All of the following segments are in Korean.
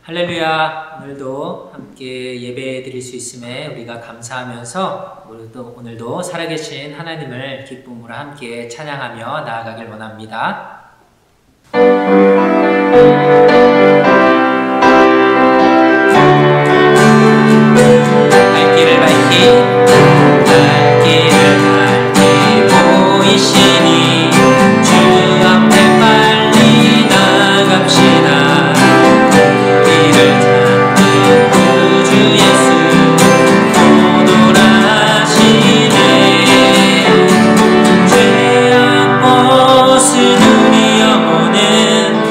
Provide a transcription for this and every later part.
할렐루야. 오늘도 함께 예배 드릴 수 있음에 우리가 감사하면서 오늘도 살아계신 하나님을 기쁨으로 함께 찬양하며 나아가길 원합니다. 갈 길을 밝히 보이시니 주 앞에 빨리 나갑시다. 우리를 찾는 구주 예수 도돌아시네. 죄악 벗은 우리 영혼은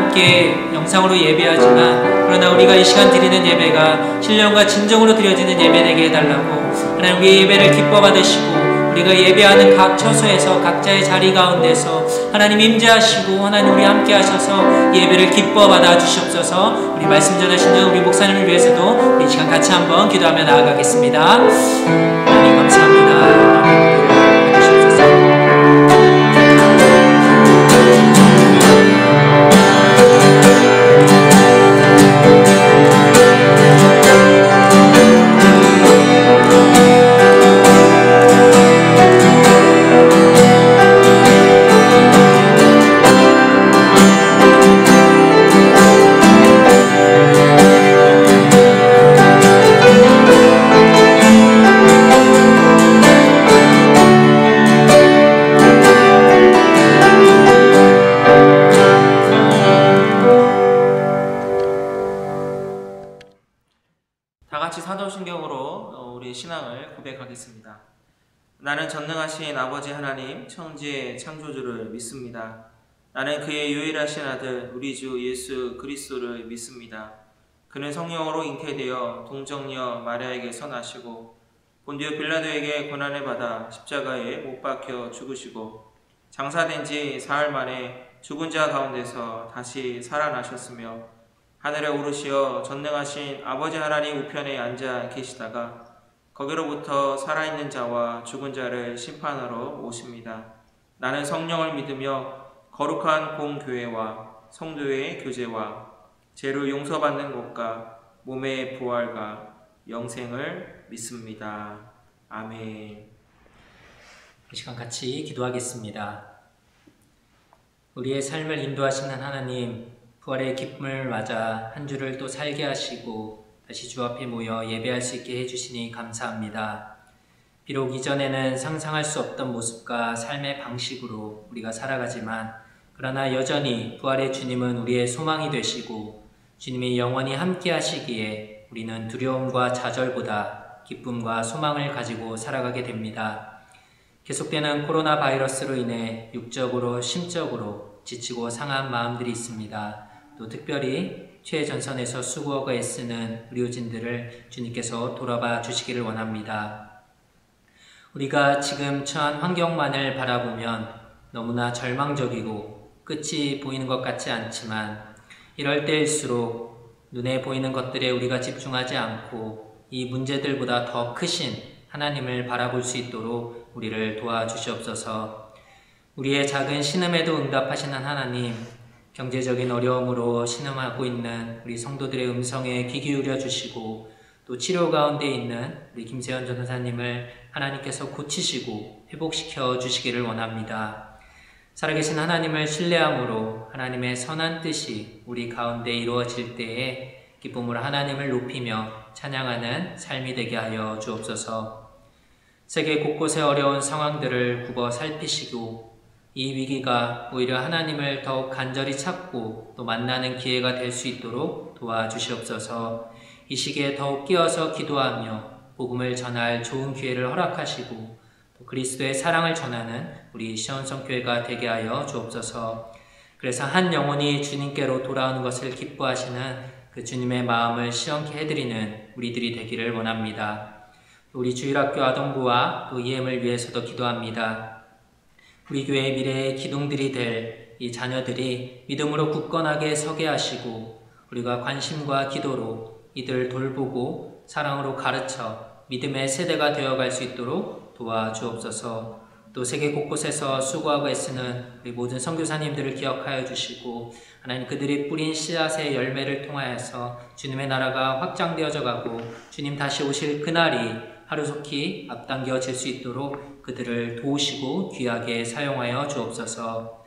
함께 영상으로 예배하지만 그러나 우리가 이 시간 드리는 예배가 신령과 진정으로 드려지는 예배 되게 해달라고 하나님 우리의 예배를 기뻐 받으시고 우리가 예배하는 각 처소에서 각자의 자리 가운데서 하나님 임재하시고 하나님 우리 함께 하셔서 예배를 기뻐 받아 주시옵소서. 우리 말씀 전하시는 우리 목사님을 위해서도 우리 시간 같이 한번 기도하며 나아가겠습니다. 하나님 감사합니다. 신앙을 고백하겠습니다. 나는 전능하신 아버지 하나님 천지의 창조주를 믿습니다. 나는 그의 유일하신 아들 우리 주 예수 그리스도를 믿습니다. 그는 성령으로 잉태되어 동정녀 마리아에게서 나시고 본디오 빌라도에게 고난을 받아 십자가에 못 박혀 죽으시고 장사된 지 사흘 만에 죽은 자 가운데서 다시 살아나셨으며 하늘에 오르시어 전능하신 아버지 하나님 우편에 앉아 계시다가 거기로부터 살아있는 자와 죽은 자를 심판하러 오십니다. 나는 성령을 믿으며 거룩한 공교회와 성도의 교제와 죄를 용서받는 것과 몸의 부활과 영생을 믿습니다. 아멘. 이 시간 같이 기도하겠습니다. 우리의 삶을 인도하시는 하나님, 부활의 기쁨을 맞아 한 주를 또 살게 하시고 다시 주 앞에 모여 예배할 수 있게 해주시니 감사합니다. 비록 이전에는 상상할 수 없던 모습과 삶의 방식으로 우리가 살아가지만 그러나 여전히 부활의 주님은 우리의 소망이 되시고 주님이 영원히 함께 하시기에 우리는 두려움과 좌절보다 기쁨과 소망을 가지고 살아가게 됩니다. 계속되는 코로나 바이러스로 인해 육적으로 심적으로 지치고 상한 마음들이 있습니다. 또 특별히 최전선에서 수고하고 애쓰는 의료진들을 주님께서 돌아봐 주시기를 원합니다. 우리가 지금 처한 환경만을 바라보면 너무나 절망적이고 끝이 보이는 것 같지 않지만 이럴 때일수록 눈에 보이는 것들에 우리가 집중하지 않고 이 문제들보다 더 크신 하나님을 바라볼 수 있도록 우리를 도와주시옵소서. 우리의 작은 신음에도 응답하시는 하나님, 경제적인 어려움으로 신음하고 있는 우리 성도들의 음성에 귀 기울여 주시고 또 치료 가운데 있는 우리 김세현 전도사님을 하나님께서 고치시고 회복시켜 주시기를 원합니다. 살아계신 하나님을 신뢰함으로 하나님의 선한 뜻이 우리 가운데 이루어질 때에 기쁨으로 하나님을 높이며 찬양하는 삶이 되게 하여 주옵소서. 세계 곳곳의 어려운 상황들을 굽어 살피시고 이 위기가 오히려 하나님을 더욱 간절히 찾고 또 만나는 기회가 될 수 있도록 도와주시옵소서. 이 시기에 더욱 끼어서 기도하며 복음을 전할 좋은 기회를 허락하시고 또 그리스도의 사랑을 전하는 우리 시온성교회가 되게 하여 주옵소서. 그래서 한 영혼이 주님께로 돌아오는 것을 기뻐하시는 그 주님의 마음을 시원케 해드리는 우리들이 되기를 원합니다. 우리 주일학교 아동부와 또 EM을 위해서도 기도합니다. 우리 교회의 미래의 기둥들이 될 이 자녀들이 믿음으로 굳건하게 서게 하시고 우리가 관심과 기도로 이들을 돌보고 사랑으로 가르쳐 믿음의 세대가 되어갈 수 있도록 도와주옵소서. 또 세계 곳곳에서 수고하고 애쓰는 우리 모든 선교사님들을 기억하여 주시고 하나님 그들이 뿌린 씨앗의 열매를 통하여서 주님의 나라가 확장되어져 가고 주님 다시 오실 그날이 하루속히 앞당겨질 수 있도록 그들을 도우시고 귀하게 사용하여 주옵소서.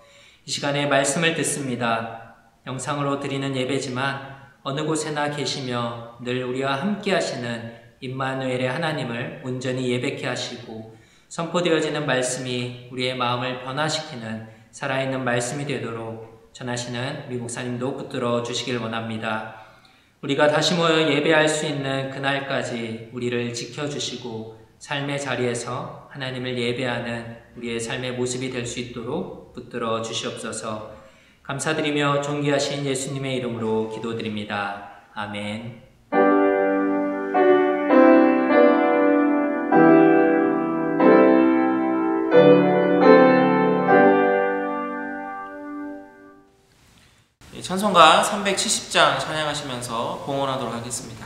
이 시간에 말씀을 듣습니다. 영상으로 드리는 예배지만 어느 곳에나 계시며 늘 우리와 함께 하시는 임마누엘의 하나님을 온전히 예배케 하시고 선포되어지는 말씀이 우리의 마음을 변화시키는 살아있는 말씀이 되도록 전하시는 우리 목사님도 붙들어 주시길 원합니다. 우리가 다시 모여 예배할 수 있는 그날까지 우리를 지켜주시고 삶의 자리에서 하나님을 예배하는 우리의 삶의 모습이 될 수 있도록 붙들어 주시옵소서. 감사드리며 존귀하신 예수님의 이름으로 기도드립니다. 아멘. 찬송가 370장 찬양하시면서 봉헌하도록 하겠습니다.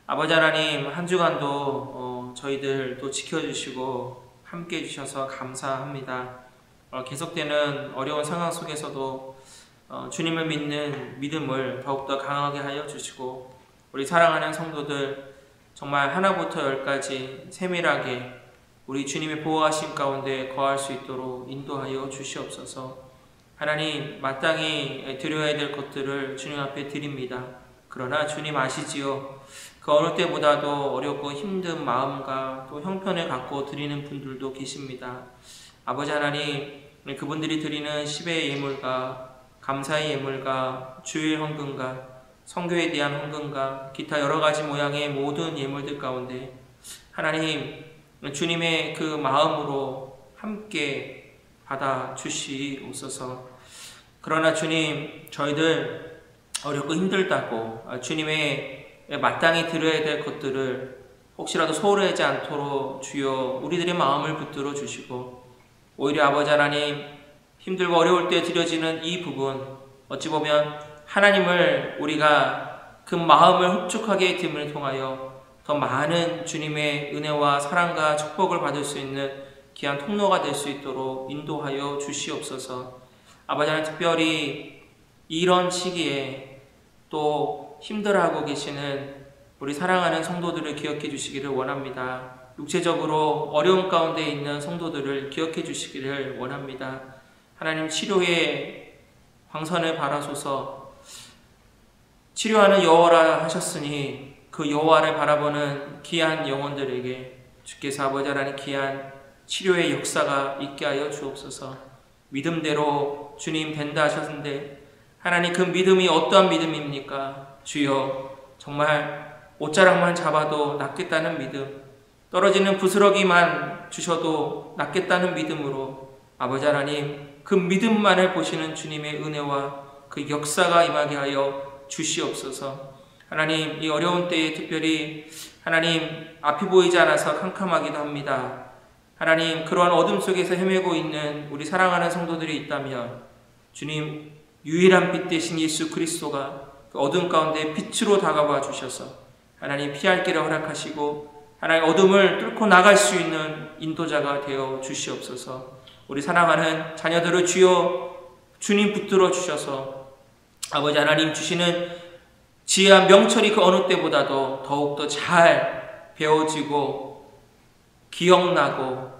아버지 하나님, 한 주간도 저희들 또 지켜주시고 함께 해주셔서 감사합니다. 계속되는 어려운 상황 속에서도 주님을 믿는 믿음을 더욱더 강하게 하여 주시고, 우리 사랑하는 성도들 정말 하나부터 열까지 세밀하게 우리 주님의 보호하심 가운데 거할 수 있도록 인도하여 주시옵소서. 하나님, 마땅히 드려야 될 것들을 주님 앞에 드립니다. 그러나 주님 아시지요. 그 어느 때보다도 어렵고 힘든 마음과 또 형편을 갖고 드리는 분들도 계십니다. 아버지 하나님, 그분들이 드리는 10의 예물과 감사의 예물과 주일 헌금과 선교에 대한 헌금과 기타 여러 가지 모양의 모든 예물들 가운데 하나님, 주님의 그 마음으로 함께 받아 주시옵소서. 그러나 주님, 저희들 어렵고 힘들다고 주님의 마땅히 드려야 될 것들을 혹시라도 소홀하지 않도록 주여 우리들의 마음을 붙들어 주시고, 오히려 아버지 하나님, 힘들고 어려울 때 드려지는 이 부분, 어찌 보면 하나님을 우리가 그 마음을 흡축하게 됨을 통하여 더 많은 주님의 은혜와 사랑과 축복을 받을 수 있는 귀한 통로가 될 수 있도록 인도하여 주시옵소서. 아버지 하나님, 특별히 이런 시기에 또 힘들어하고 계시는 우리 사랑하는 성도들을 기억해 주시기를 원합니다. 육체적으로 어려움 가운데 있는 성도들을 기억해 주시기를 원합니다. 하나님, 치료의 광선을 바라소서. 치료하는 여호와라 하셨으니 그 여호와를 바라보는 귀한 영혼들에게 주께서 아버지 하나님 귀한 치료의 역사가 있게 하여 주옵소서. 믿음대로 주님 된다 하셨는데, 하나님, 그 믿음이 어떠한 믿음입니까? 주여, 정말 옷자락만 잡아도 낫겠다는 믿음, 떨어지는 부스러기만 주셔도 낫겠다는 믿음으로 아버지 하나님, 그 믿음만을 보시는 주님의 은혜와 그 역사가 임하게 하여 주시옵소서. 하나님, 이 어려운 때에 특별히 하나님, 앞이 보이지 않아서 캄캄하기도 합니다. 하나님, 그러한 어둠 속에서 헤매고 있는 우리 사랑하는 성도들이 있다면 주님, 유일한 빛 되신 예수 그리스도가 그 어둠 가운데 빛으로 다가와 주셔서 하나님, 피할 길을 허락하시고 하나님, 어둠을 뚫고 나갈 수 있는 인도자가 되어 주시옵소서. 우리 사랑하는 자녀들을 주여 주님 붙들어 주셔서 아버지 하나님 주시는 지혜와 명철이 그 어느 때보다도 더욱더 잘 배워지고 기억나고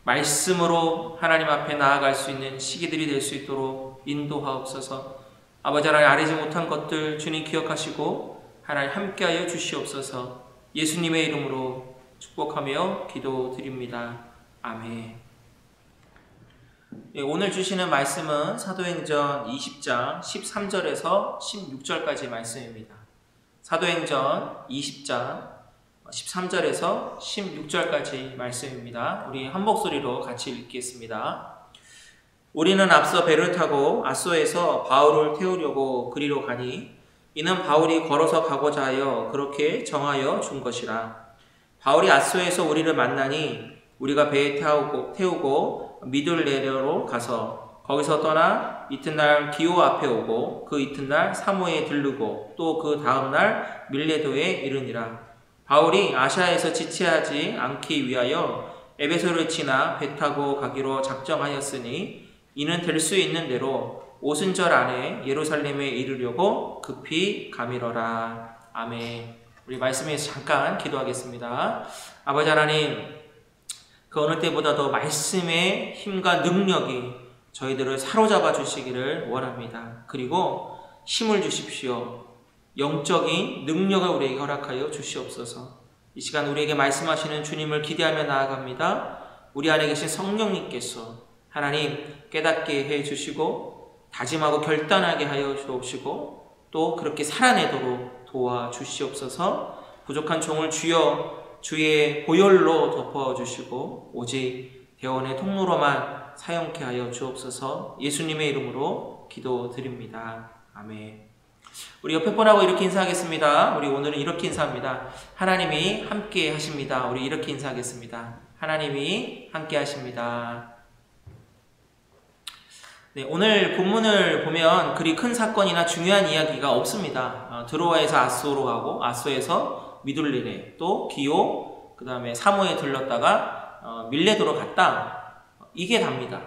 말씀으로 하나님 앞에 나아갈 수 있는 시기들이 될 수 있도록 인도하옵소서. 아버지 하나님, 아뢰지 못한 것들 주님 기억하시고 하나님 함께하여 주시옵소서. 예수님의 이름으로 축복하며 기도드립니다. 아멘. 오늘 주시는 말씀은 사도행전 20장 13절에서 16절까지 말씀입니다. 사도행전 20장 13절에서 16절까지 말씀입니다. 우리 한 목소리로 같이 읽겠습니다. 우리는 앞서 배를 타고 아소에서 바울을 태우려고 그리로 가니 이는 바울이 걸어서 가고자 하여 그렇게 정하여 준 것이라. 바울이 아소에서 우리를 만나니 우리가 배에 태우고 미둘레로로 가서 거기서 떠나 이튿날 기오 앞에 오고 그 이튿날 사모에 들르고 또 그 다음날 밀레도에 이르니라. 바울이 아시아에서 지체하지 않기 위하여 에베소를 지나 배 타고 가기로 작정하였으니 이는 될 수 있는 대로 오순절 안에 예루살렘에 이르려고 급히 가미러라. 아멘. 우리 말씀에서 잠깐 기도하겠습니다. 아버지 하나님, 그 어느 때보다도 말씀의 힘과 능력이 저희들을 사로잡아 주시기를 원합니다. 그리고 힘을 주십시오. 영적인 능력을 우리에게 허락하여 주시옵소서. 이 시간 우리에게 말씀하시는 주님을 기대하며 나아갑니다. 우리 안에 계신 성령님께서 하나님 깨닫게 해주시고 다짐하고 결단하게 하여 주옵시고 또 그렇게 살아내도록 도와주시옵소서. 부족한 종을 주여 주의 보혈로 덮어주시고 오직 대원의 통로로만 사용케 하여 주옵소서. 예수님의 이름으로 기도드립니다. 아멘. 우리 옆에 분하고 이렇게 인사하겠습니다. 우리 오늘은 이렇게 인사합니다. 하나님이 함께 하십니다. 우리 이렇게 인사하겠습니다. 하나님이 함께 하십니다. 네, 오늘 본문을 보면 그리 큰 사건이나 중요한 이야기가 없습니다. 드로아에서 아소로 가고 아소에서 미둘레네 또 기오 그 다음에 사모에 들렀다가 밀레도로 갔다. 이게 답니다.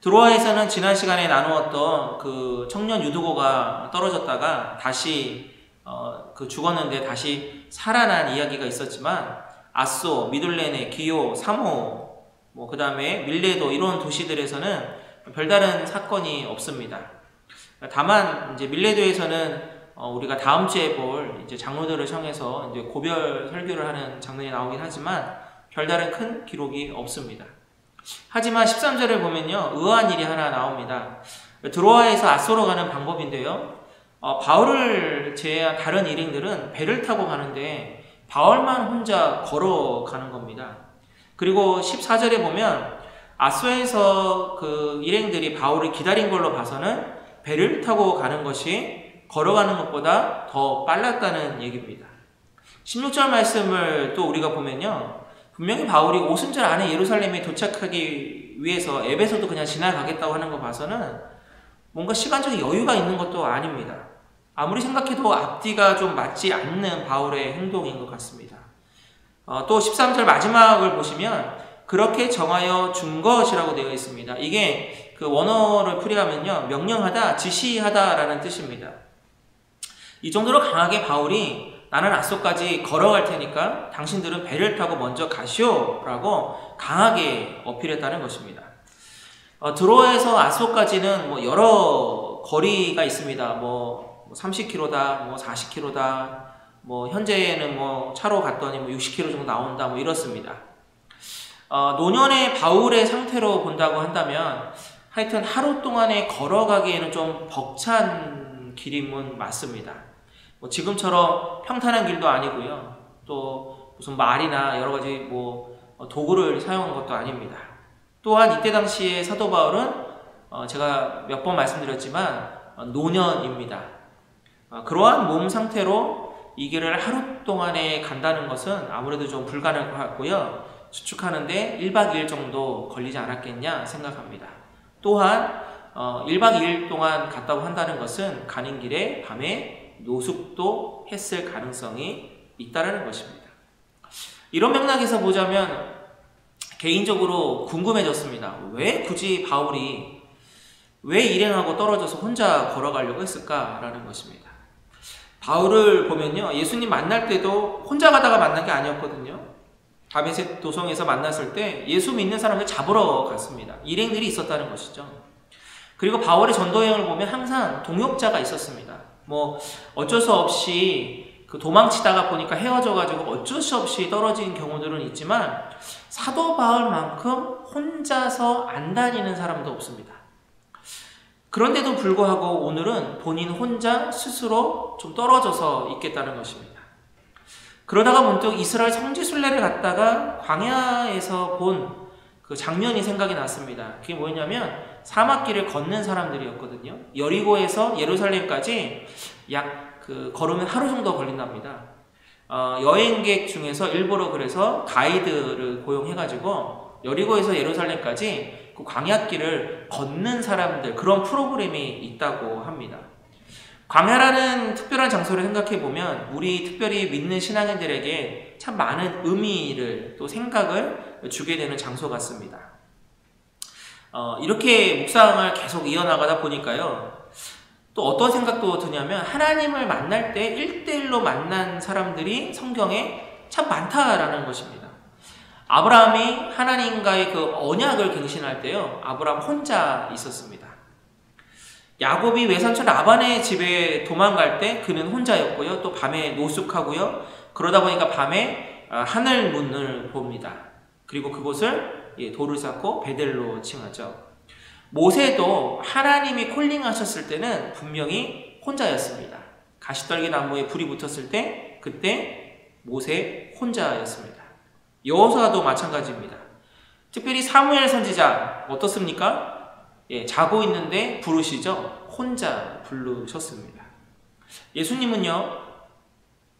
드로아에서는 지난 시간에 나누었던 그 청년 유두고가 떨어졌다가 다시 죽었는데 다시 살아난 이야기가 있었지만 아소, 미둘레네, 기오, 사모, 그 다음에 밀레도 이런 도시들에서는 별다른 사건이 없습니다. 다만 이제 밀레도에서는 우리가 다음 주에 볼 이제 장로들을 청해서 이제 고별 설교를 하는 장면이 나오긴 하지만 별다른 큰 기록이 없습니다. 하지만 13절을 보면요, 의아한 일이 하나 나옵니다. 드로아에서 아소로 가는 방법인데요, 바울을 제외한 다른 일행들은 배를 타고 가는데 바울만 혼자 걸어가는 겁니다. 그리고 14절에 보면 아소에서 그 일행들이 바울을 기다린 걸로 봐서는 배를 타고 가는 것이 걸어가는 것보다 더 빨랐다는 얘기입니다. 16절 말씀을 또 우리가 보면요, 분명히 바울이 오순절 안에 예루살렘에 도착하기 위해서 에베소도 그냥 지나가겠다고 하는 거 봐서는 뭔가 시간적인 여유가 있는 것도 아닙니다. 아무리 생각해도 앞뒤가 좀 맞지 않는 바울의 행동인 것 같습니다. 또 13절 마지막을 보시면 그렇게 정하여 준 것이라고 되어 있습니다. 이게 그 원어를 풀이하면요, 명령하다, 지시하다라는 뜻입니다. 이 정도로 강하게 바울이 나는 앗소까지 걸어갈 테니까 당신들은 배를 타고 먼저 가시오 라고 강하게 어필했다는 것입니다. 드로아에서 앗소까지는 뭐 여러 거리가 있습니다. 뭐 30km다, 뭐 40km다, 뭐 현재는 뭐 차로 갔더니 뭐 60km 정도 나온다, 뭐 이렇습니다. 노년의 바울의 상태로 본다고 한다면 하여튼 하루 동안에 걸어가기에는 좀 벅찬 길임은 맞습니다. 뭐 지금처럼 평탄한 길도 아니고요, 또 무슨 말이나 여러 가지 뭐 도구를 사용한 것도 아닙니다. 또한 이때 당시에 사도 바울은 제가 몇 번 말씀드렸지만 노년입니다. 그러한 몸 상태로 이 길을 하루 동안에 간다는 것은 아무래도 좀 불가능할 것 같고요, 수축하는데 1박 2일 정도 걸리지 않았겠냐 생각합니다. 또한 1박 2일 동안 갔다고 한다는 것은 가는 길에 밤에 노숙도 했을 가능성이 있다는 것입니다. 이런 맥락에서 보자면 개인적으로 궁금해졌습니다. 왜 굳이 바울이 왜 일행하고 떨어져서 혼자 걸어가려고 했을까라는 것입니다. 바울을 보면요, 예수님 만날 때도 혼자 가다가 만난 게 아니었거든요. 다메섹 도성에서 만났을 때 예수 믿는 사람들 잡으러 갔습니다. 일행들이 있었다는 것이죠. 그리고 바울의 전도 여행을 보면 항상 동역자가 있었습니다. 뭐 어쩔 수 없이 그 도망치다가 보니까 헤어져가지고 어쩔 수 없이 떨어진 경우들은 있지만 사도 바울만큼 혼자서 안 다니는 사람도 없습니다. 그런데도 불구하고 오늘은 본인 혼자 스스로 좀 떨어져서 있겠다는 것입니다. 그러다가 문득 이스라엘 성지순례를 갔다가 광야에서 본 그 장면이 생각이 났습니다. 그게 뭐였냐면 사막길을 걷는 사람들이었거든요. 여리고에서 예루살렘까지 약 걸으면 하루 정도 걸린답니다. 여행객 중에서 일부러 그래서 가이드를 고용해가지고 여리고에서 예루살렘까지 그 광야길을 걷는 사람들, 그런 프로그램이 있다고 합니다. 광야라는 특별한 장소를 생각해보면 우리 특별히 믿는 신앙인들에게 참 많은 의미를 또 생각을 주게 되는 장소 같습니다. 이렇게 묵상을 계속 이어나가다 보니까요, 또 어떤 생각도 드냐면 하나님을 만날 때 1대1로 만난 사람들이 성경에 참 많다라는 것입니다. 아브라함이 하나님과의 그 언약을 갱신할 때요, 아브라함 혼자 있었습니다. 야곱이 외삼촌 라반의 집에 도망갈 때 그는 혼자였고요, 또 밤에 노숙하고요, 그러다 보니까 밤에 하늘 문을 봅니다. 그리고 그곳을 돌을 쌓고 베델로 칭하죠. 모세도 하나님이 콜링하셨을 때는 분명히 혼자였습니다. 가시떨기 나무에 불이 붙었을 때 그때 모세 혼자였습니다. 여호수아도 마찬가지입니다. 특별히 사무엘 선지자 어떻습니까? 자고 있는데 부르시죠. 혼자 부르셨습니다. 예수님은요,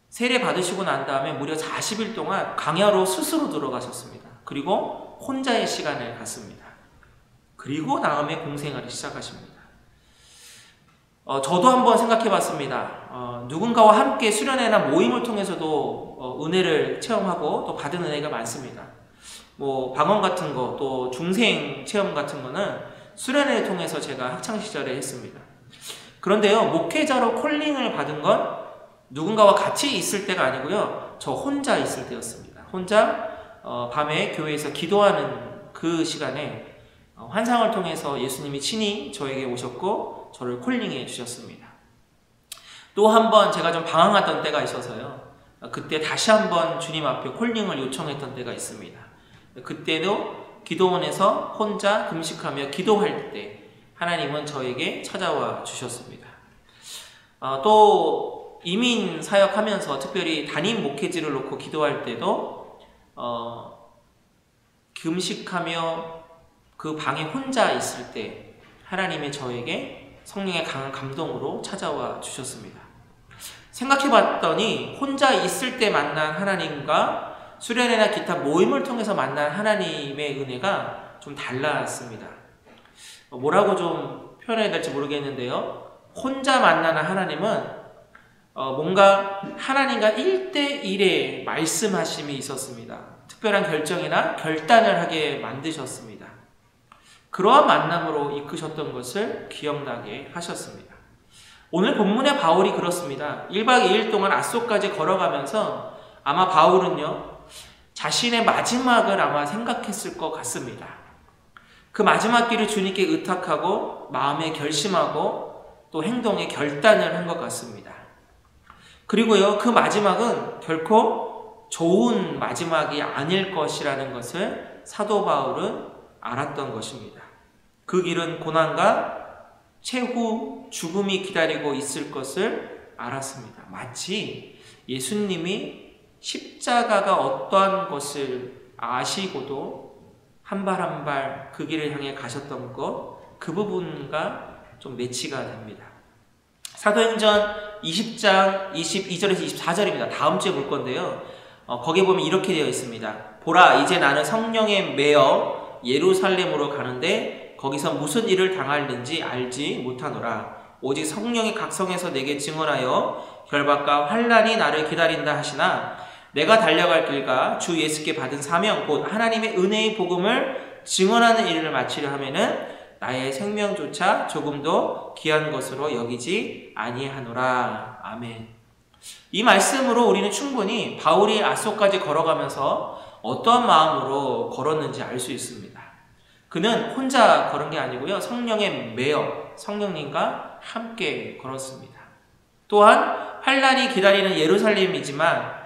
세례 받으시고 난 다음에 무려 40일 동안 광야로 스스로 들어가셨습니다. 그리고 혼자의 시간을 갖습니다. 그리고 다음에 공생활을 시작하십니다. 저도 한번 생각해 봤습니다. 누군가와 함께 수련회나 모임을 통해서도 은혜를 체험하고 또 받은 은혜가 많습니다. 뭐 방언 같은 거, 또 중생 체험 같은 거는 수련회를 통해서 제가 학창시절에 했습니다. 그런데요, 목회자로 콜링을 받은 건 누군가와 같이 있을 때가 아니고요, 저 혼자 있을 때였습니다. 혼자 밤에 교회에서 기도하는 그 시간에 환상을 통해서 예수님이 친히 저에게 오셨고 저를 콜링해 주셨습니다. 또 한 번 제가 좀 방황하던 때가 있어서요, 그때 다시 한번 주님 앞에 콜링을 요청했던 때가 있습니다. 그때도 기도원에서 혼자 금식하며 기도할 때 하나님은 저에게 찾아와 주셨습니다. 또 이민 사역하면서 특별히 담임 목회지를 놓고 기도할 때도 금식하며 그 방에 혼자 있을 때 하나님이 저에게 성령의 강한 감동으로 찾아와 주셨습니다. 생각해 봤더니 혼자 있을 때 만난 하나님과 수련회나 기타 모임을 통해서 만난 하나님의 은혜가 좀 달랐습니다. 뭐라고 좀 표현해야 될지 모르겠는데요. 혼자 만나는 하나님은 뭔가 하나님과 1대1의 말씀하심이 있었습니다. 특별한 결정이나 결단을 하게 만드셨습니다. 그러한 만남으로 이끄셨던 것을 기억나게 하셨습니다. 오늘 본문의 바울이 그렇습니다. 1박 2일 동안 앗소까지 걸어가면서 아마 바울은요, 자신의 마지막을 아마 생각했을 것 같습니다. 그 마지막 길을 주님께 의탁하고 마음에 결심하고 또 행동에 결단을 한 것 같습니다. 그리고요, 그 마지막은 결코 좋은 마지막이 아닐 것이라는 것을 사도 바울은 알았던 것입니다. 그 길은 고난과 최후 죽음이 기다리고 있을 것을 알았습니다. 마치 예수님이 십자가가 어떠한 것을 아시고도 한 발 한 발 그 길을 향해 가셨던 것, 그 부분과 좀 매치가 됩니다. 사도행전 20장 22절에서 24절입니다. 다음 주에 볼 건데요. 거기에 보면 이렇게 되어 있습니다. 보라, 이제 나는 성령에 매여 예루살렘으로 가는데 거기서 무슨 일을 당할는지 알지 못하노라. 오직 성령이 각성해서 내게 증언하여 결박과 환난이 나를 기다린다 하시나 내가 달려갈 길과 주 예수께 받은 사명 곧 하나님의 은혜의 복음을 증언하는 일을 마치려 하면은 나의 생명조차 조금도 귀한 것으로 여기지 아니하노라. 아멘. 이 말씀으로 우리는 충분히 바울이 앗소까지 걸어가면서 어떠한 마음으로 걸었는지 알 수 있습니다. 그는 혼자 걸은 게 아니고요, 성령에 매여 성령님과 함께 걸었습니다. 또한 환난이 기다리는 예루살렘이지만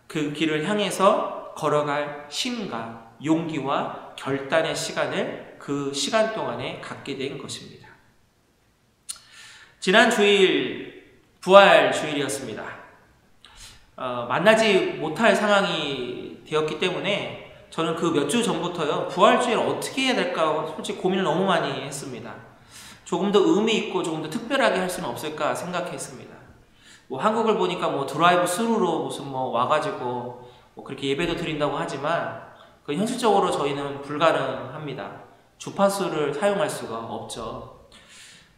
그 길을 향해서 걸어갈 힘과 용기와 결단의 시간을 그 시간 동안에 갖게 된 것입니다. 지난 주일 부활 주일이었습니다. 만나지 못할 상황이 되었기 때문에 저는 그 몇 주 전부터요, 부활주일 어떻게 해야 될까 솔직히 고민을 너무 많이 했습니다. 조금 더 의미 있고 조금 더 특별하게 할 수는 없을까 생각했습니다. 한국을 보니까 드라이브 스루로 무슨 와가지고 그렇게 예배도 드린다고 하지만 그 현실적으로 저희는 불가능합니다. 주파수를 사용할 수가 없죠.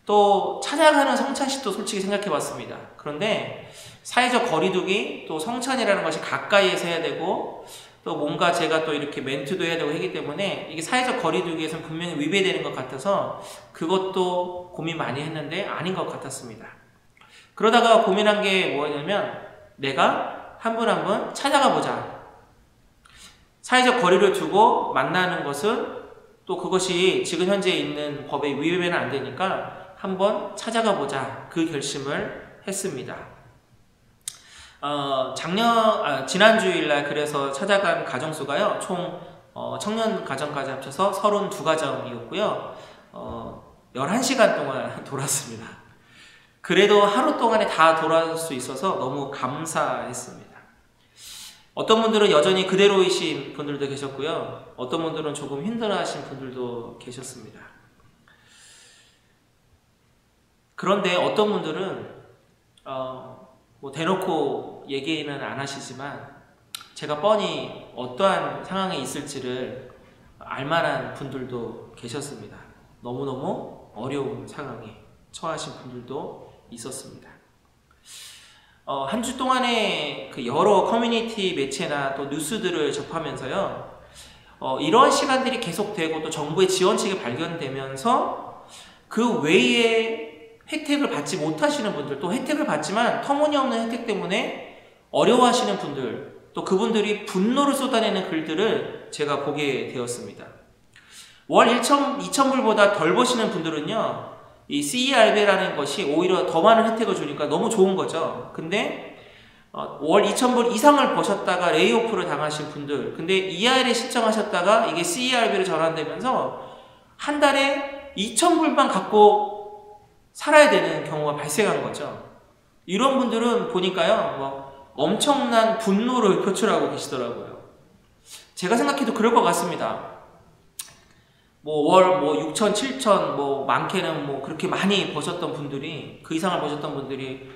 또 찾아가는 성찬식도 솔직히 생각해 봤습니다. 그런데 사회적 거리두기, 또 성찬이라는 것이 가까이에서 해야 되고 또 뭔가 제가 또 이렇게 멘트도 해야 되고 하기 때문에 이게 사회적 거리두기에서는 분명히 위배되는 것 같아서 그것도 고민 많이 했는데 아닌 것 같았습니다. 그러다가 고민한 게 뭐냐면 내가 한 분 한 분 찾아가 보자. 사회적 거리를 두고 만나는 것은 또 그것이 지금 현재 있는 법에 위배는 안 되니까 한번 찾아가 보자. 그 결심을 했습니다. 지난 주일날 그래서 찾아간 가정수가요, 총 청년 가정까지 합쳐서 32가정이었고요. 11시간 동안 돌았습니다. 그래도 하루 동안에 다 돌아올 수 있어서 너무 감사했습니다. 어떤 분들은 여전히 그대로이신 분들도 계셨고요. 어떤 분들은 조금 힘들어하신 분들도 계셨습니다. 그런데 어떤 분들은 대놓고 얘기는 안 하시지만 제가 뻔히 어떠한 상황에 있을지를 알만한 분들도 계셨습니다. 너무너무 어려운 상황에 처하신 분들도 있었습니다. 한 주 동안에 그 여러 커뮤니티 매체나 또 뉴스들을 접하면서요, 이러한 시간들이 계속되고 또 정부의 지원책이 발견되면서 그 외에 혜택을 받지 못하시는 분들, 또 혜택을 받지만 터무니없는 혜택 때문에 어려워하시는 분들, 또 그분들이 분노를 쏟아내는 글들을 제가 보게 되었습니다. 월 2,000불보다 덜 버시는 분들은요, 이 CERB라는 것이 오히려 더 많은 혜택을 주니까 너무 좋은 거죠. 근데 월 2,000불 이상을 버셨다가 레이오프를 당하신 분들, 근데 EIR에 신청하셨다가 이게 CERB로 전환되면서 한 달에 2,000불만 갖고 살아야 되는 경우가 발생한 거죠. 이런 분들은 보니까요, 엄청난 분노를 표출하고 계시더라고요. 제가 생각해도 그럴 것 같습니다. 월 6천, 7천, 많게는 그렇게 많이 버셨던 분들이, 그 이상을 버셨던 분들이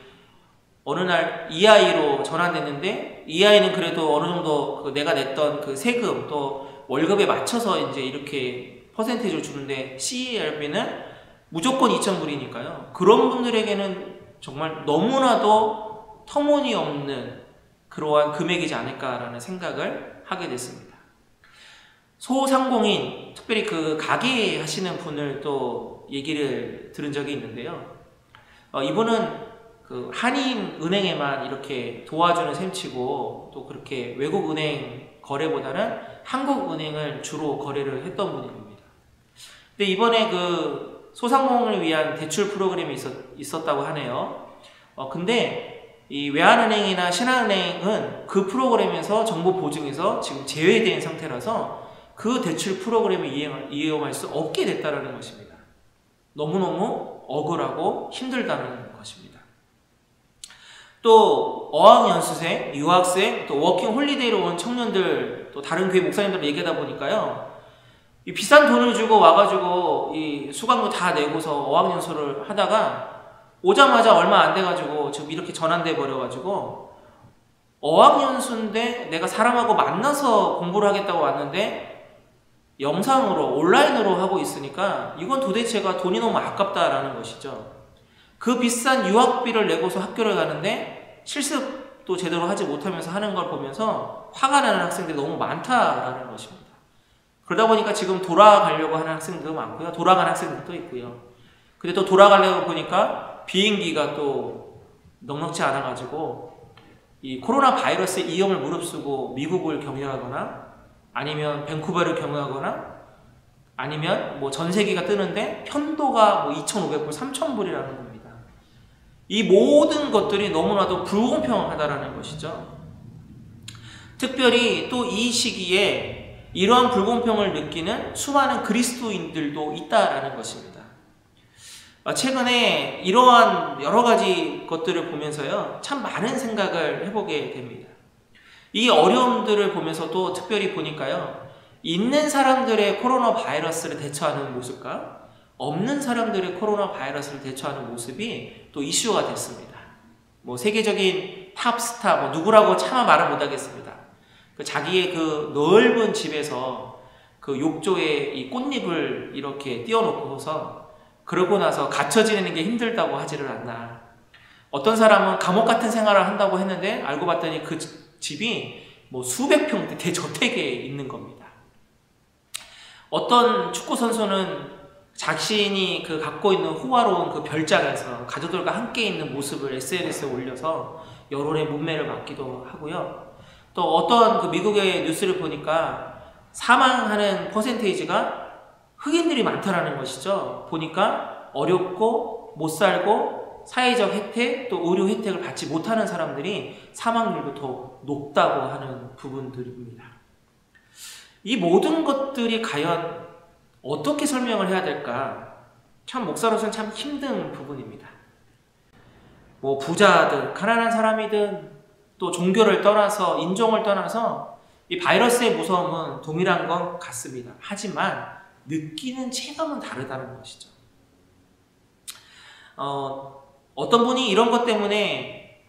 어느 날 이 아이로 전환됐는데 이 아이는 그래도 어느 정도 내가 냈던 그 세금 또 월급에 맞춰서 이제 이렇게 퍼센테이지를 주는데 CERB는 무조건 2,000불이니까요. 그런 분들에게는 정말 너무나도 터무니없는 그러한 금액이지 않을까라는 생각을 하게 됐습니다. 소상공인, 특별히 그 가게 하시는 분을 또 얘기를 들은 적이 있는데요. 이분은 그 한인은행에만 이렇게 도와주는 셈치고 또 그렇게 외국은행 거래보다는 한국은행을 주로 거래를 했던 분인 겁니다. 근데 이번에 그 소상공인을 위한 대출 프로그램이 있었다고 하네요. 근데 이 외환은행이나 신한은행은 그 프로그램에서 정보 보증에서 지금 제외된 상태라서 그 대출 프로그램을 이용할 수 없게 됐다는 것입니다. 너무너무 억울하고 힘들다는 것입니다. 또 어학연수생, 유학생, 또 워킹홀리데이로 온 청년들, 또 다른 교회 목사님들 얘기하다 보니까요, 이 비싼 돈을 주고 와가지고 이 수강료 다 내고서 어학연수를 하다가 오자마자 얼마 안 돼가지고 지금 이렇게 전환돼 버려가지고 어학연수인데 내가 사람하고 만나서 공부를 하겠다고 왔는데 영상으로 온라인으로 하고 있으니까 이건 도대체가 돈이 너무 아깝다라는 것이죠. 그 비싼 유학비를 내고서 학교를 가는데 실습도 제대로 하지 못하면서 하는 걸 보면서 화가 나는 학생들이 너무 많다라는 것입니다. 그러다 보니까 지금 돌아가려고 하는 학생들도 많고요. 돌아간 학생들도 있고요. 근데 또 돌아가려고 보니까 비행기가 또 넉넉지 않아가지고 이 코로나 바이러스의 위험을 무릅쓰고 미국을 경유하거나 아니면 밴쿠버를 경유하거나 아니면 뭐 전세기가 뜨는데 편도가 뭐 2,500불, 3,000불이라는 겁니다. 이 모든 것들이 너무나도 불공평하다라는 것이죠. 특별히 또 이 시기에 이러한 불공평을 느끼는 수많은 그리스도인들도 있다라는 것입니다. 최근에 이러한 여러 가지 것들을 보면서요, 참 많은 생각을 해보게 됩니다. 이 어려움들을 보면서도 특별히 보니까요, 있는 사람들의 코로나 바이러스를 대처하는 모습과 없는 사람들의 코로나 바이러스를 대처하는 모습이 또 이슈가 됐습니다. 뭐 세계적인 탑스타 뭐 누구라고 차마 말을 못하겠습니다. 자기의 그 넓은 집에서 그 욕조에 이 꽃잎을 이렇게 띄워놓고서 그러고 나서 갇혀 지내는 게 힘들다고 하지를 않나. 어떤 사람은 감옥 같은 생활을 한다고 했는데 알고 봤더니 그 집이 뭐 수백 평대 대저택에 있는 겁니다. 어떤 축구 선수는 자신이 그 갖고 있는 호화로운 그 별장에서 가족들과 함께 있는 모습을 SNS에 올려서 여론의 문매를 맞기도 하고요. 또 어떤 그 미국의 뉴스를 보니까 사망하는 퍼센테이지가 흑인들이 많다라는 것이죠. 보니까 어렵고 못 살고 사회적 혜택 또 의료 혜택을 받지 못하는 사람들이 사망률도 더 높다고 하는 부분들입니다. 이 모든 것들이 과연 어떻게 설명을 해야 될까? 참 목사로서는 참 힘든 부분입니다. 뭐 부자든 가난한 사람이든 또 종교를 떠나서 인종을 떠나서 이 바이러스의 무서움은 동일한 건 같습니다. 하지만 느끼는 체감은 다르다는 것이죠. 어떤 분이 이런 것 때문에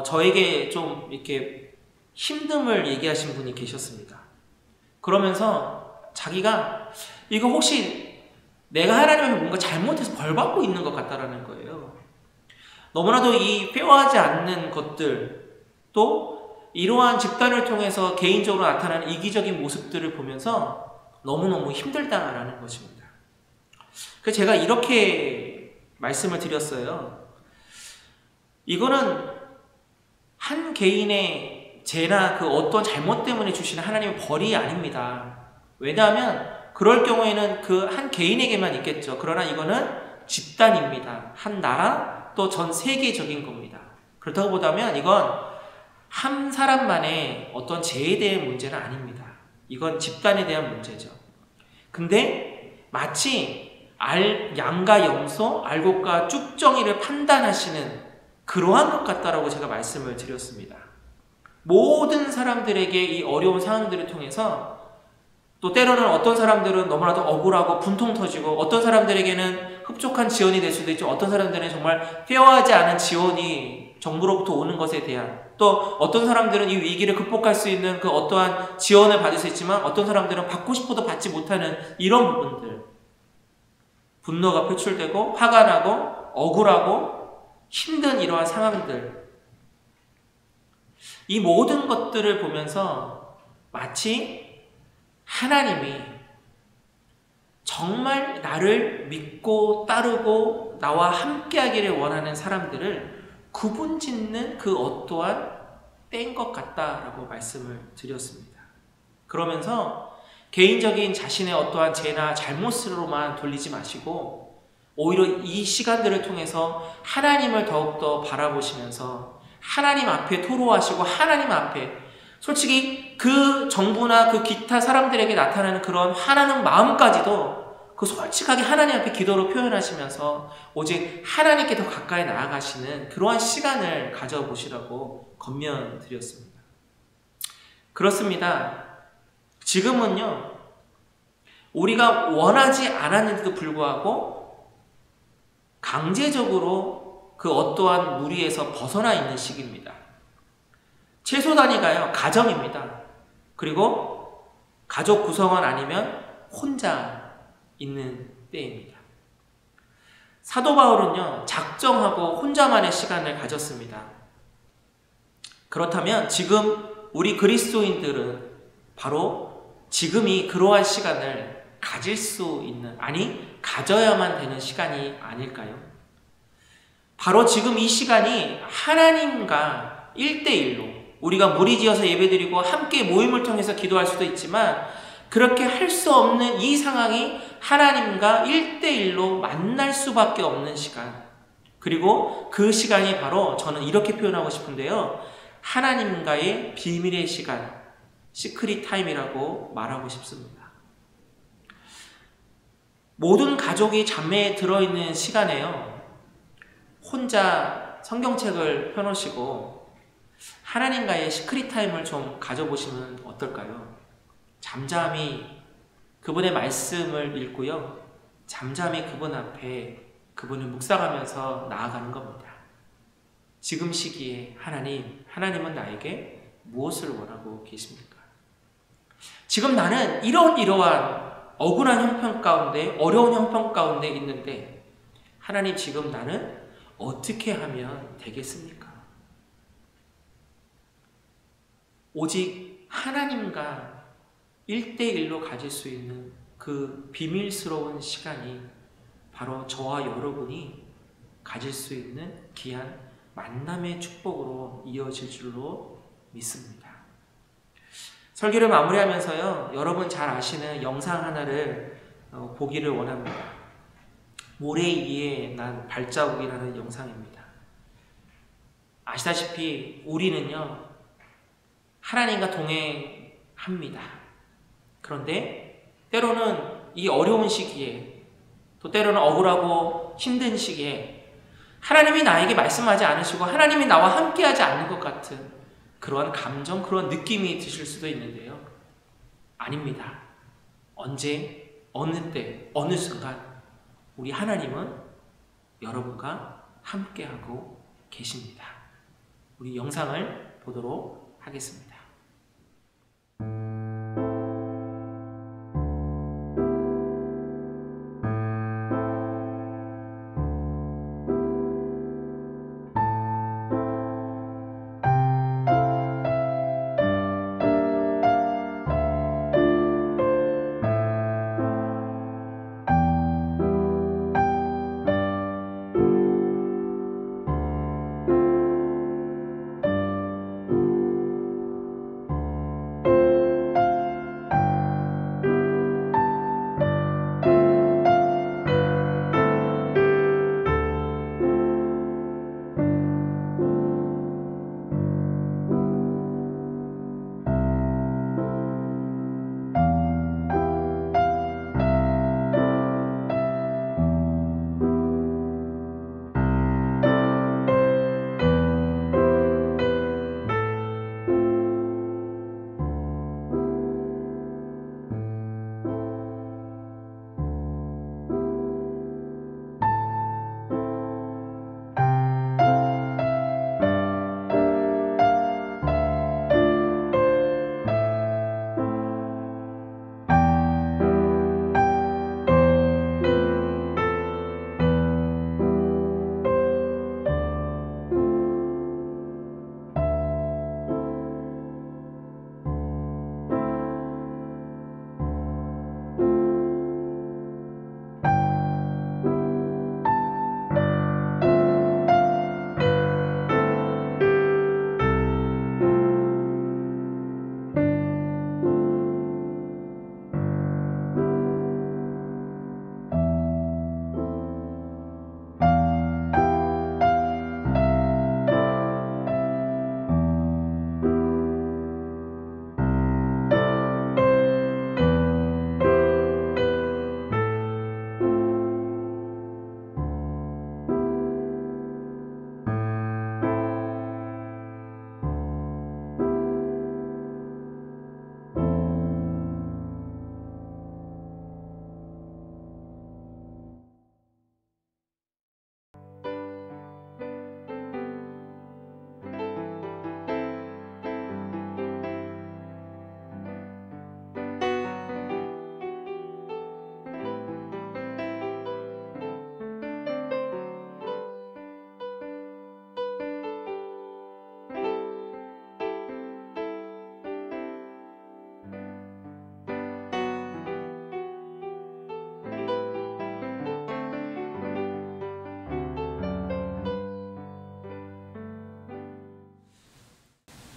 저에게 좀 이렇게 힘듦을 얘기하신 분이 계셨습니다. 그러면서 자기가 이거 혹시 내가 하나님에게 뭔가 잘못해서 벌 받고 있는 것 같다라는 거예요. 너무나도 이 페어하지 않는 것들 또 이러한 집단을 통해서 개인적으로 나타나는 이기적인 모습들을 보면서 너무너무 힘들다라는 것입니다. 그래서 제가 이렇게 말씀을 드렸어요. 이거는 한 개인의 죄나 그 어떤 잘못 때문에 주시는 하나님의 벌이 아닙니다. 왜냐하면 그럴 경우에는 그 한 개인에게만 있겠죠. 그러나 이거는 집단입니다. 한 나라 또 전 세계적인 겁니다. 그렇다고 보다면 이건 한 사람만의 어떤 죄에 대한 문제는 아닙니다. 이건 집단에 대한 문제죠. 근데 마치 양과 염소, 알곡과 쭉정이를 판단하시는 그러한 것 같다라고 제가 말씀을 드렸습니다. 모든 사람들에게 이 어려운 상황들을 통해서 또 때로는 어떤 사람들은 너무나도 억울하고 분통 터지고 어떤 사람들에게는 흡족한 지원이 될 수도 있죠. 어떤 사람들은 정말 페어하지 않은 지원이 정부로부터 오는 것에 대한, 또 어떤 사람들은 이 위기를 극복할 수 있는 그 어떠한 지원을 받을 수 있지만 어떤 사람들은 받고 싶어도 받지 못하는 이런 부분들, 분노가 표출되고 화가 나고 억울하고 힘든 이러한 상황들, 이 모든 것들을 보면서 마치 하나님이 정말 나를 믿고 따르고 나와 함께하기를 원하는 사람들을 구분짓는 그 어떠한 때인 것 같다라고 말씀을 드렸습니다. 그러면서 개인적인 자신의 어떠한 죄나 잘못으로만 돌리지 마시고 오히려 이 시간들을 통해서 하나님을 더욱더 바라보시면서 하나님 앞에 토로하시고 하나님 앞에 솔직히 그 정부나 그 기타 사람들에게 나타나는 그런 화나는 마음까지도 그 솔직하게 하나님 앞에 기도로 표현하시면서 오직 하나님께 더 가까이 나아가시는 그러한 시간을 가져보시라고 권면드렸습니다. 그렇습니다. 지금은요, 우리가 원하지 않았는데도 불구하고 강제적으로 그 어떠한 무리에서 벗어나 있는 시기입니다. 최소 단위가요, 가정입니다. 그리고 가족 구성원 아니면 혼자 있는 때입니다. 사도 바울은요, 작정하고 혼자만의 시간을 가졌습니다. 그렇다면 지금 우리 그리스도인들은 바로 지금이 그러한 시간을 가질 수 있는, 아니 가져야만 되는 시간이 아닐까요? 바로 지금 이 시간이 하나님과 1대1로 우리가 무리지어서 예배드리고 함께 모임을 통해서 기도할 수도 있지만 그렇게 할 수 없는 이 상황이 하나님과 1대1로 만날 수밖에 없는 시간, 그리고 그 시간이 바로 저는 이렇게 표현하고 싶은데요, 하나님과의 비밀의 시간, 시크릿 타임이라고 말하고 싶습니다. 모든 가족이 잠에 들어있는 시간에요, 혼자 성경책을 펴놓으시고 하나님과의 시크릿 타임을 좀 가져보시면 어떨까요? 잠잠히 그분의 말씀을 읽고요, 잠잠히 그분 앞에 그분을 묵상하면서 나아가는 겁니다. 지금 시기에 하나님은 나에게 무엇을 원하고 계십니까? 지금 나는 이러한 억울한 형편 가운데, 어려운 형편 가운데 있는데 하나님, 지금 나는 어떻게 하면 되겠습니까? 오직 하나님과 1대1로 가질 수 있는 그 비밀스러운 시간이 바로 저와 여러분이 가질 수 있는 귀한 만남의 축복으로 이어질 줄로 믿습니다. 설교를 마무리하면서요, 여러분 잘 아시는 영상 하나를 보기를 원합니다. 모래 위에 난 발자국이라는 영상입니다. 아시다시피 우리는요, 하나님과 동행합니다. 그런데 때로는 이 어려운 시기에, 또 때로는 억울하고 힘든 시기에 하나님이 나에게 말씀하지 않으시고 하나님이 나와 함께하지 않는 것 같은 그러한 감정, 그런 느낌이 드실 수도 있는데요, 아닙니다. 언제, 어느 때, 어느 순간 우리 하나님은 여러분과 함께하고 계십니다. 우리 영상을 보도록 하겠습니다.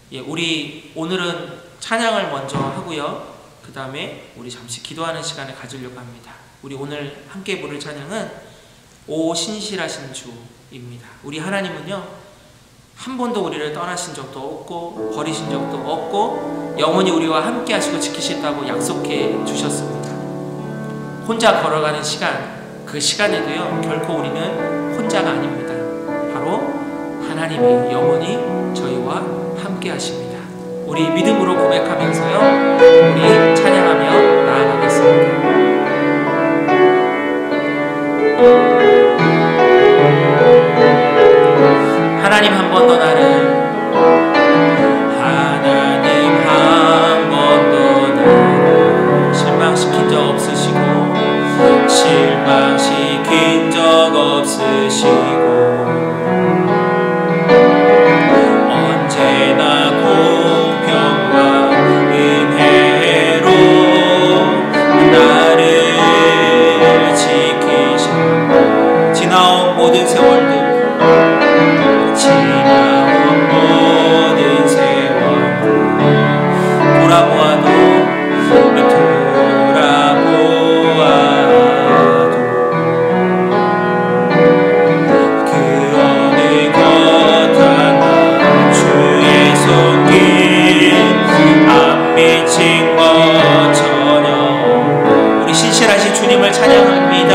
우리 오늘은 찬양을 먼저 하고요. 그 다음에 우리 잠시 기도하는 시간을 가지려고 합니다. 우리 오늘 함께 부를 찬양은 오 신실하신 주입니다. 우리 하나님은요, 한 번도 우리를 떠나신 적도 없고 버리신 적도 없고 영원히 우리와 함께 하시고 지키신다고 약속해 주셨습니다. 혼자 걸어가는 시간, 그 시간에도요, 결코 우리는 혼자가 아닙니다. 바로 하나님이 영원히 저희와 함께 하십니다. 우리 믿음으로 고백하면서요, 우리 찬양하며 나아가겠습니다. 하나님 한 번 더 나를, 하나님 한 번도 나를 실망시킨 적 없으시고 실망시킨 적 없으시고 언제나 공평과 은혜로 나를 지키시고 지나온 모든 세월들 돌아보아도 그 어느 것 하나 주의 손길 안 미친 것 전혀. 우리 신실하신 주님을 찬양합니다.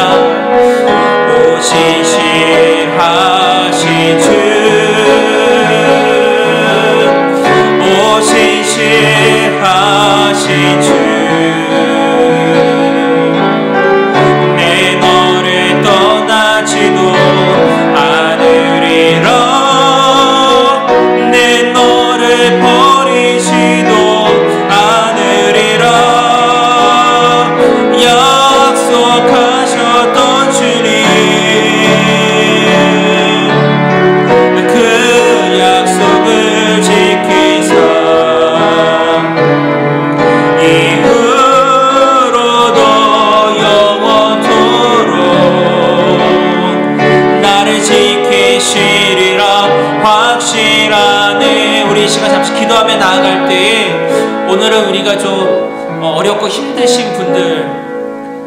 오 신실하신 주, 오 신실하신 주, 내 너를 떠나지도 않으리라, 내 너를 버리지도 않으리라 약속하셨던 주님, 그 약속을 지키사 이후로도 영원토록 나를 지키시리라 확실하네. 우리 이 시간 잠시 기도하며 나아갈 때, 오늘은 우리가 좀 어렵고 힘드신 분들,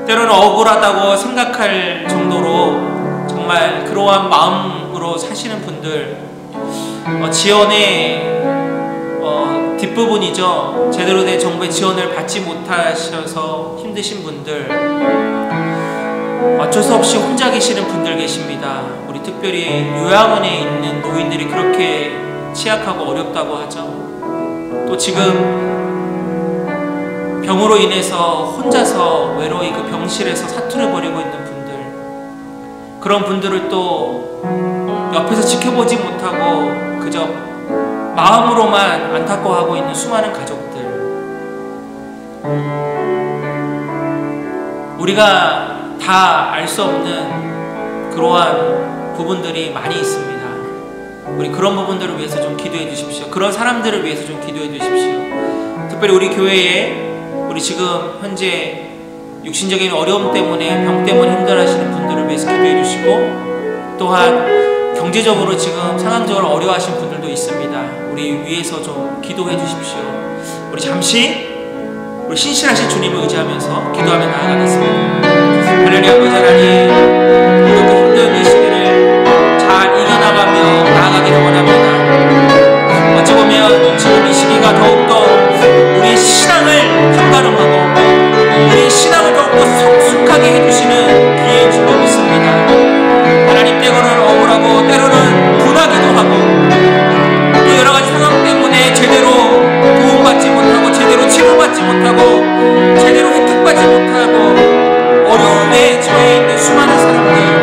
때로는 억울하다고 생각할 정도로 정말 그러한 마음으로 사시는 분들, 지원의 뒷부분이죠. 제대로 된 정부의 지원을 받지 못하셔서 힘드신 분들, 어쩔 수 없이 혼자 계시는 분들 계십니다. 우리 특별히 요양원에 있는 노인들이 그렇게 취약하고 어렵다고 하죠. 또 지금 병으로 인해서 혼자서 외로이 그 병실에서 사투를 벌이고 있는 분들, 그런 분들을 또 옆에서 지켜보지 못하고 그저 마음으로만 안타까워하고 있는 수많은 가족들, 우리가 다 알 수 없는 그러한 부분들이 많이 있습니다. 우리 그런 부분들을 위해서 좀 기도해 주십시오. 그런 사람들을 위해서 좀 기도해 주십시오. 특별히 우리 교회에 우리 지금 현재 육신적인 어려움 때문에, 병 때문에 힘들어하시는 분들을 위해서 기도해 주시고, 또한 경제적으로 지금 상황적으로 어려워하시는 분들도 있습니다. 우리 위해서 좀 기도해 주십시오. 우리 잠시 우리 신실하신 주님을 의지하면서 기도하며 나아가겠습니다. 하나님 아버지 하나님, 어렵고 힘든 이 시기를 잘 이겨나가며 나아가기를 원합니다. 어찌 보면 지금 이 시기가 더욱더 우리의 신앙을 한가름하고 우리의 신앙을 더욱더 성숙하게 해주시는 기회인 줄 믿습니다. 하나님, 때로는 억울하고 때로는 분하기도 하고 또 여러가지 상황 때문에 제대로 도움받지 못하고 제대로 치료받지 못하고 제대로 혜택받지 못하고 어려움에 처해 있는 수많은 사람들,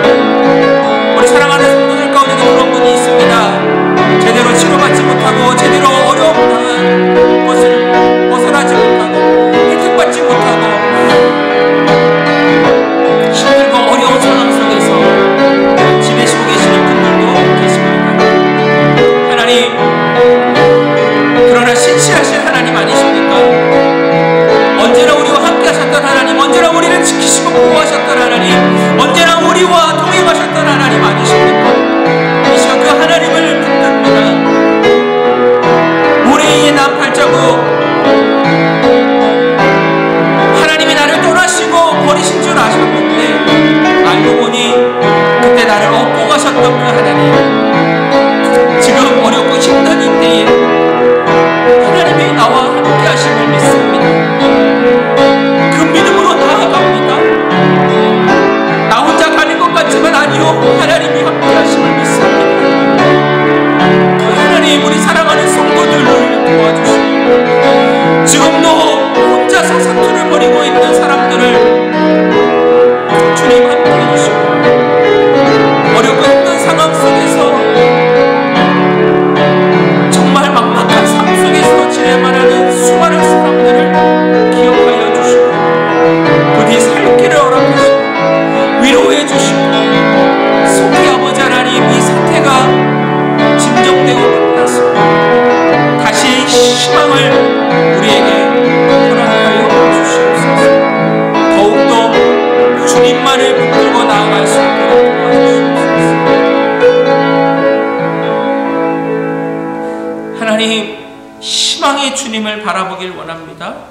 소망의 주님을 바라보길 원합니다.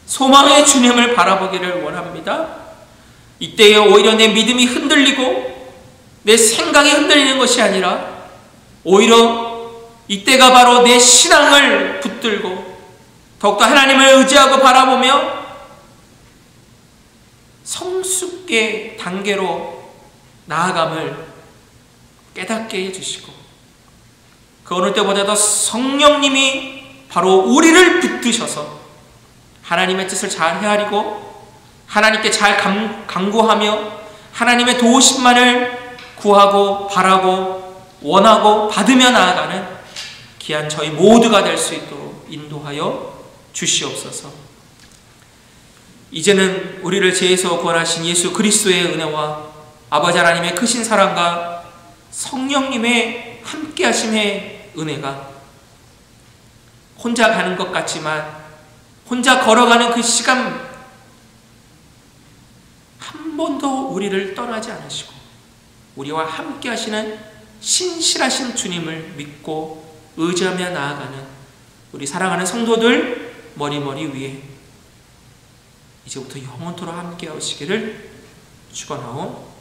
소망의 주님을 바라보기를 원합니다. 이때에 오히려 내 믿음이 흔들리고 내 생각이 흔들리는 것이 아니라 오히려 이때가 바로 내 신앙을 붙들고 더욱더 하나님을 의지하고 바라보며 성숙의 단계로 나아감을 깨닫게 해주시고 그 어느 때보다도 성령님이 바로 우리를 붙드셔서 하나님의 뜻을 잘 헤아리고 하나님께 잘 간구하며 하나님의 도우심만을 구하고 바라고 원하고 받으며 나아가는 귀한 저희 모두가 될 수 있도록 인도하여 주시옵소서. 이제는 우리를 죄에서 구원하신 예수 그리스도의 은혜와 아버지 하나님의 크신 사랑과 성령님의 함께하심의 은혜가 혼자 가는 것 같지만 혼자 걸어가는 그 시간 한 번도 우리를 떠나지 않으시고 우리와 함께 하시는 신실하신 주님을 믿고 의지하며 나아가는 우리 사랑하는 성도들 머리머리 위에 이제부터 영원토록 함께 하시기를 축원하옵나이다.